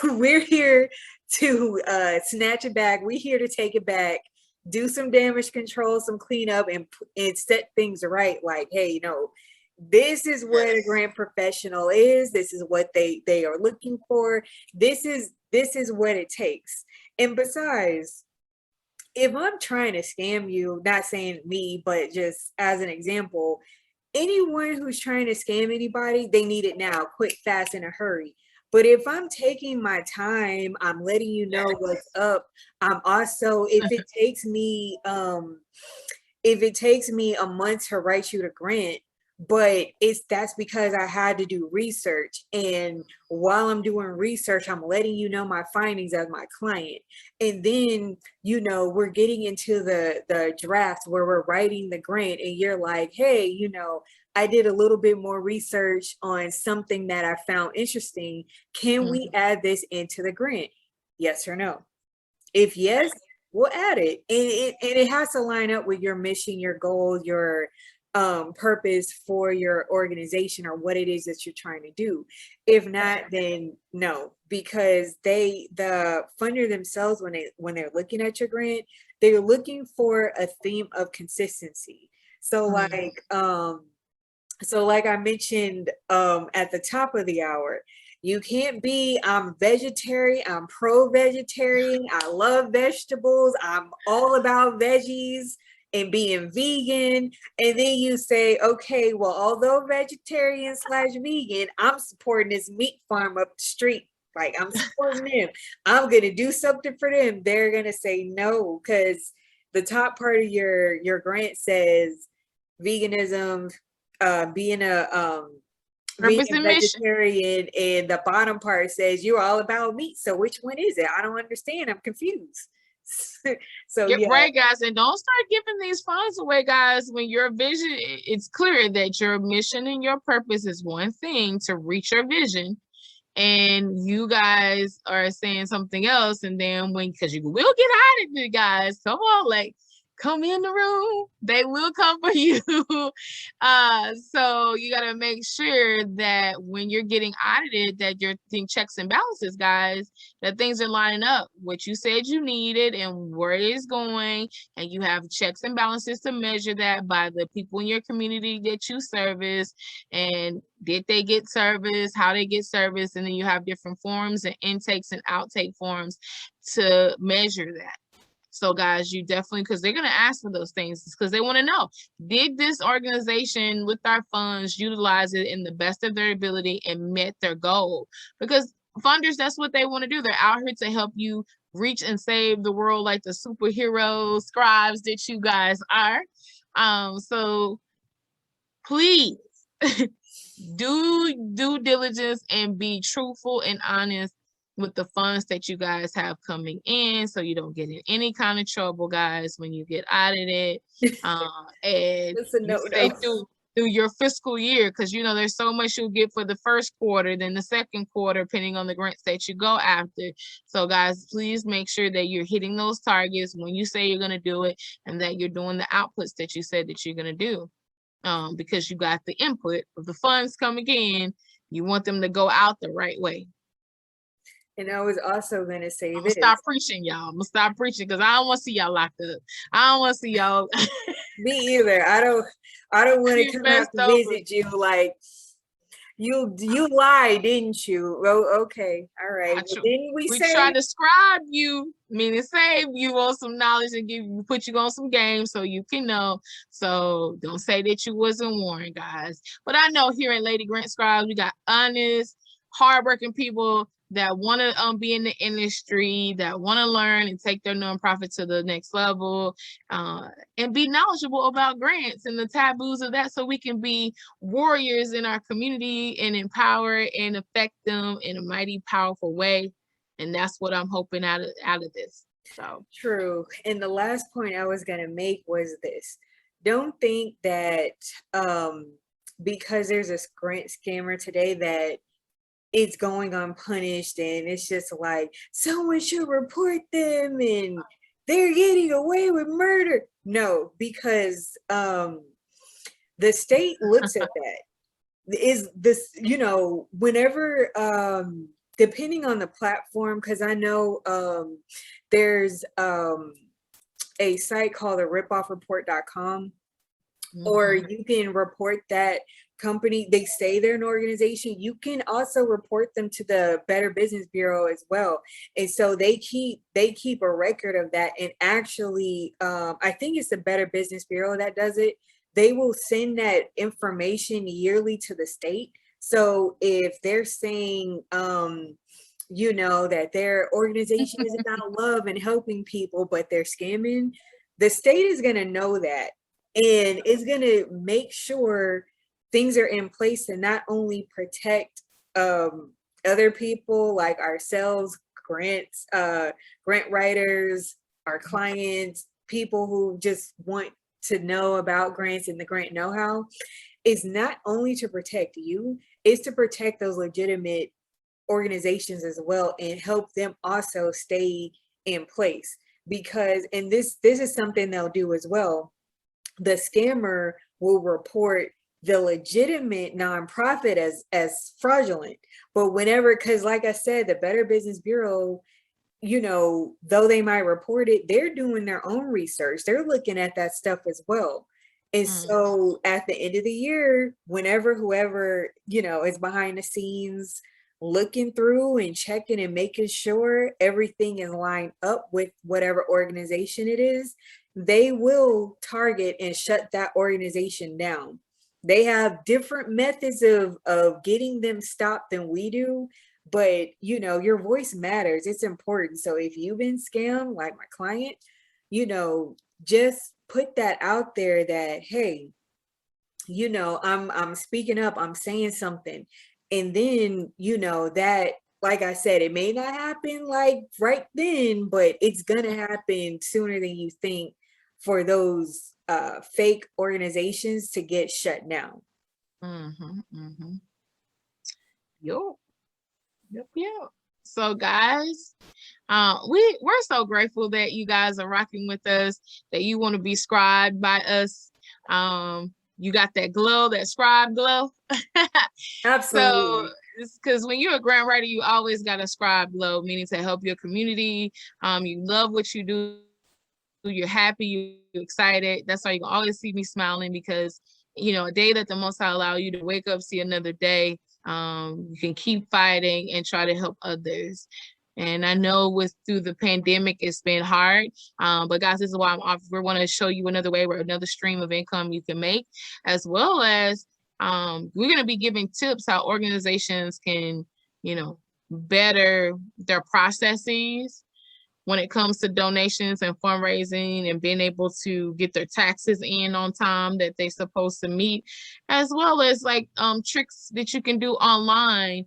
we're here to snatch it back. We're here to take it back, do some damage control, some cleanup, and set things right. Like, hey, this is what a grant professional is. This is what they are looking for. This is what it takes. And besides, if I'm trying to scam you, not saying me, but just as an example, anyone who's trying to scam anybody, they need it now, quick, fast, in a hurry. But if I'm taking my time, I'm letting you know what's up. I'm also, if it takes me a month to write you the grant, but that's because I had to do research. And while I'm doing research, I'm letting you know my findings as my client. And then, we're getting into the draft where we're writing the grant, and you're like, hey, I did a little bit more research on something that I found interesting. Can we add this into the grant? Yes or no? If yes, we'll add it. And it has to line up with your mission, your goal, your purpose for your organization, or what it is that you're trying to do. If not, then no, because the funder themselves, when they're looking at your grant, they're looking for a theme of consistency. So like I mentioned at the top of the hour, you can't be, I'm vegetarian, I'm pro-vegetarian, I love vegetables, I'm all about veggies and being vegan. And then you say, okay, well, although vegetarian/vegan, I'm supporting this meat farm up the street. Like, I'm supporting them. I'm going to do something for them. They're going to say no, because the top part of your grant says veganism, being a vegan vegetarian, and the bottom part says you're all about meat. So which one is it? I don't understand. I'm confused. So right, guys, and don't start giving these funds away, guys, when your vision, it's clear that your mission and your purpose is one thing, to reach your vision, and you guys are saying something else. And then because you will get out of it, guys, come on, like, come in the room. They will come for you. So you got to make sure that when you're getting audited, that you're doing checks and balances, guys, that things are lining up, what you said you needed and where it is going. And you have checks and balances to measure that by the people in your community that you service. And did they get service, how they get service. And then you have different forms and intakes and outtake forms to measure that. So guys, you definitely, because they're going to ask for those things because they want to know, did this organization with our funds utilize it in the best of their ability and met their goal? Because funders, that's what they want to do. They're out here to help you reach and save the world like the superhero scribes that you guys are. So please do due diligence and be truthful and honest with the funds that you guys have coming in, so you don't get in any kind of trouble, guys, when you get audited. And you stay through your fiscal year, because you know there's so much you'll get for the first quarter, then the second quarter, depending on the grants that you go after. So guys, please make sure that you're hitting those targets when you say you're going to do it, and that you're doing the outputs that you said that you're going to do. Because you got the input of the funds coming in, you want them to go out the right way. And I was also going to say this. Stop preaching, y'all. I'm going to stop preaching because I don't want to see y'all locked up. I don't want to see y'all. Me either. I don't want to come out to visit you like, you lied, didn't you? Oh, okay. All right. Well, didn't we say try to describe you, meaning save you on some knowledge and put you on some games so you can know. So don't say that you wasn't warned, guys. But I know here at Lady Grant Scribes, we got honest, hardworking people that want to be in the industry, that want to learn and take their nonprofit to the next level, and be knowledgeable about grants and the taboos of that, so we can be warriors in our community and empower and affect them in a mighty, powerful way. And that's what I'm hoping out of this. So true. And the last point I was going to make was this. Don't think that because there's a grant scammer today that it's going unpunished and it's just like someone should report them and they're getting away with murder. No, because the state looks at that. Is this, you know, whenever depending on the platform, because I know there's a site called ripoffreport.com, or you can report that company. They say they're an organization. You can also report them to the Better Business Bureau as well, and so they keep a record of that. And actually I think it's the Better Business Bureau that does it. They will send that information yearly to the state. So if they're saying you know, that their organization is about love and helping people, but they're scamming, the state is going to know that, and it's going to make sure things are in place to not only protect other people like ourselves, grant writers, our clients, people who just want to know about grants and the grant know-how. Is not only to protect you, it's to protect those legitimate organizations as well and help them also stay in place. Because, and this is something they'll do as well, the scammer will report the legitimate nonprofit as fraudulent. But whenever, because like I said, the Better Business Bureau, you know, though they might report it, they're doing their own research. They're looking at that stuff as well. And so at the end of the year, whenever whoever, you know, is behind the scenes looking through and checking and making sure everything is lined up with whatever organization it is, they will target and shut that organization down. They have different methods of getting them stopped than we do, but you know, your voice matters. It's important. So if you've been scammed, like my client, you know, just put that out there that, hey, you know, I'm speaking up, I'm saying something. And then, you know, that, like I said, it may not happen like right then, but it's gonna happen sooner than you think for those fake organizations to get shut down. Yep. So guys, we're so grateful that you guys are rocking with us, that you want to be scribed by us. You got that glow, that scribe glow. Absolutely. So because when you're a grant writer, you always got a scribe glow, meaning to help your community. You love what you do, you're happy, you're excited. That's why you can always see me smiling, because a day that the Most High allow you to wake up, see another day, you can keep fighting and try to help others. And I know through the pandemic, it's been hard. But guys, this is why we want to show you another way, where another stream of income you can make, as well as we're going to be giving tips how organizations can, better their processes when it comes to donations and fundraising, and being able to get their taxes in on time that they're supposed to meet, as well as like tricks that you can do online,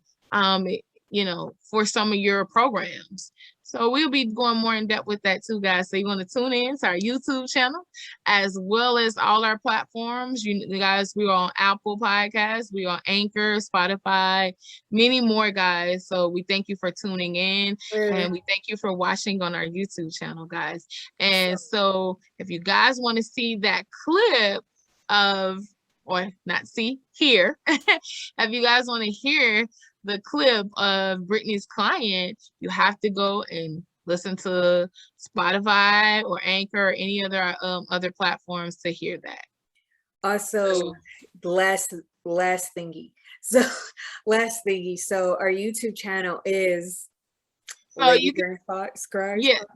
for some of your programs. So we'll be going more in depth with that too, guys. So you want to tune in to our YouTube channel, as well as all our platforms. You guys, we're on Apple Podcasts, we're on Anchor, Spotify, many more, guys. So we thank you for tuning in, and we thank you for watching on our YouTube channel, guys. And so if you guys want to see that clip of, or not see, hear, if you guys want to hear the clip of Brittney's client, you have to go and listen to Spotify or Anchor or any other platforms to hear that. Also, last thingy. So last thingy. So our YouTube channel is Lady Grant Scribes podcast. Yes,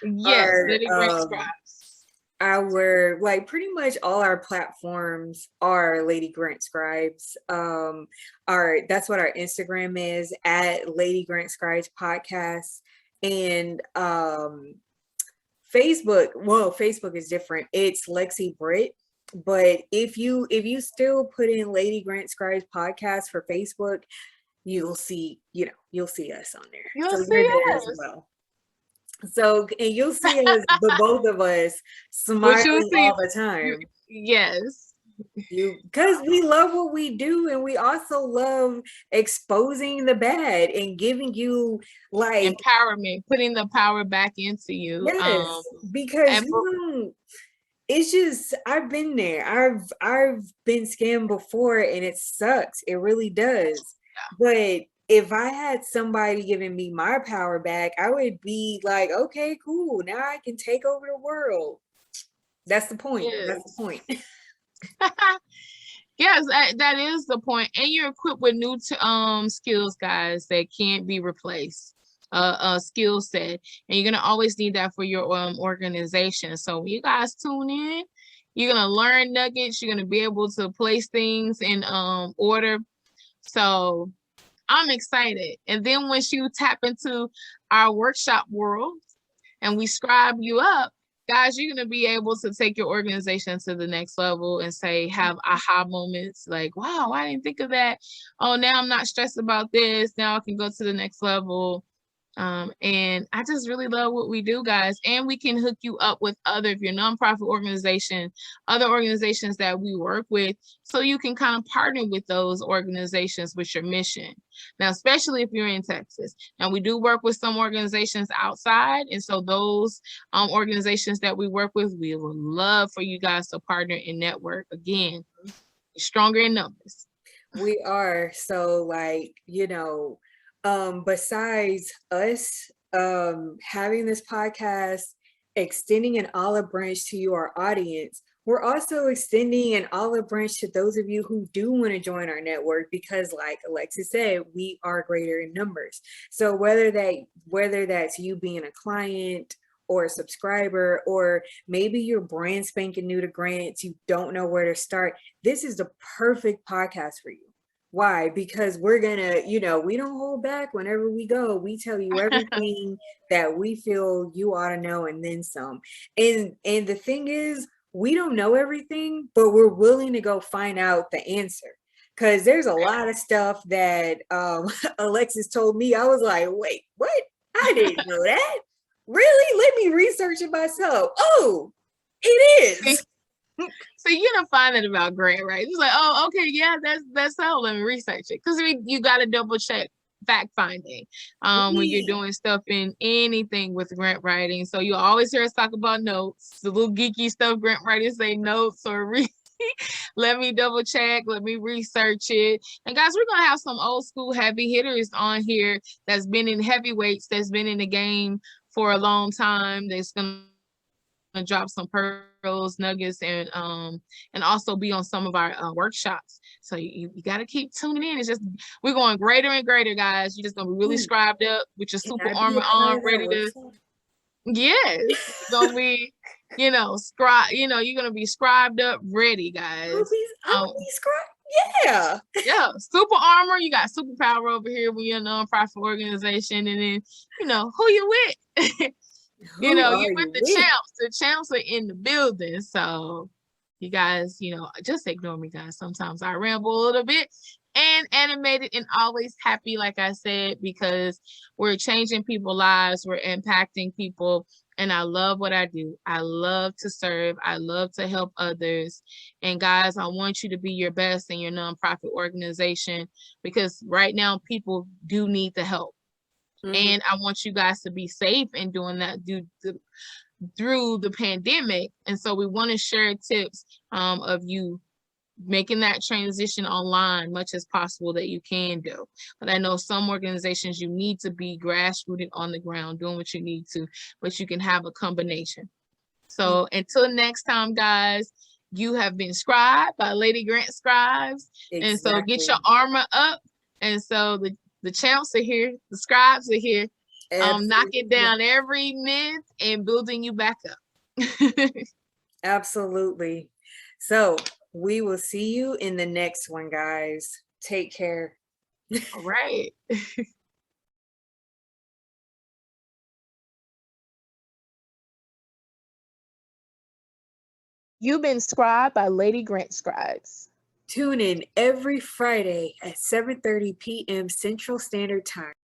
Lady Grant Scribes. Our pretty much all our platforms are Lady Grant Scribes. That's what our Instagram is, at Lady Grant Scribes podcast. And Facebook, well, Facebook is different. It's Lexi Britt. But if you still put in Lady Grant Scribes podcast for Facebook, you'll see us on there. You'll see there as well. So, and you'll see us, the both of us, smiling all the time. Yes. Because we love what we do, and we also love exposing the bad and giving you empowerment, putting the power back into you. Yes, because it's just, I've been there. I've been scammed before, and it sucks. It really does. But if I had somebody giving me my power back, I would be like, okay, cool. Now I can take over the world. That's the point. Yes. That's the point. Yes, that is the point. And you're equipped with new skills, guys, that can't be replaced. A skill set, and you're gonna always need that for your organization. So when you guys tune in, you're gonna learn nuggets. You're gonna be able to place things in order. So I'm excited. And then once you tap into our workshop world and we scribe you up, guys, you're going to be able to take your organization to the next level and have aha moments like, wow, I didn't think of that. Oh, now I'm not stressed about this. Now I can go to the next level. And I just really love what we do, guys. And we can hook you up with if you're a nonprofit organization, other organizations that we work with, so you can kind of partner with those organizations with your mission. Now, especially if you're in Texas. Now, we do work with some organizations outside. And so those organizations that we work with, we would love for you guys to partner and network. Again, stronger in numbers. We are. So besides us having this podcast, extending an olive branch to you, our audience, we're also extending an olive branch to those of you who do want to join our network, because like Alexis said, we are greater in numbers. So whether that's you being a client or a subscriber, or maybe you're brand spanking new to grants, you don't know where to start, this is the perfect podcast for you. Why? Because we're gonna, we don't hold back whenever we go. We tell you everything that we feel you ought to know, and then some. And the thing is, we don't know everything, but we're willing to go find out the answer. Because there's a lot of stuff that Alexis told me. I was like, wait, what? I didn't know that. Really? Let me research it myself. Oh, it is. So you're gonna find it about Grant, right? It's like, oh, okay, yeah, that's how. Let me research it, because you got to double check fact finding when you're doing stuff in anything with grant writing. So you always hear us talk about notes, the little geeky stuff grant writers say notes or let me double check, let me research it. And guys, we're gonna have some old school heavy hitters on here that's been in heavyweights, that's been in the game for a long time, that's gonna drop some pearls, nuggets, and also be on some of our workshops. So you got to keep tuning in. It's just we're going greater and greater, guys. You're just gonna be really scribed up with your super armor on, ready to. Yes, it's gonna be, you're gonna be scribed up, ready, guys. I'll be scribed. Yeah. Yeah, super armor. You got superpower over here when you're a nonprofit organization, and then who you with. You're with the champs. The champs are in the building. So you guys, just ignore me, guys. Sometimes I ramble a little bit, and animated and always happy, like I said, because we're changing people's lives. We're impacting people. And I love what I do. I love to serve. I love to help others. And guys, I want you to be your best in your nonprofit organization, because right now people do need the help. And I want you guys to be safe in doing that through the pandemic. And so we want to share tips of you making that transition online much as possible that you can do. But I know some organizations, you need to be grassrooted on the ground doing what you need to, but you can have a combination. So until next time, guys, you have been scribed by Lady Grant Scribes. And so get your armor up. And so the champs are here, the scribes are here, knocking down every myth and building you back up. Absolutely. So we will see you in the next one, guys. Take care. All right. You've been scribed by Lady Grant Scribes. Tune in every Friday at 7:30 p.m. Central Standard Time.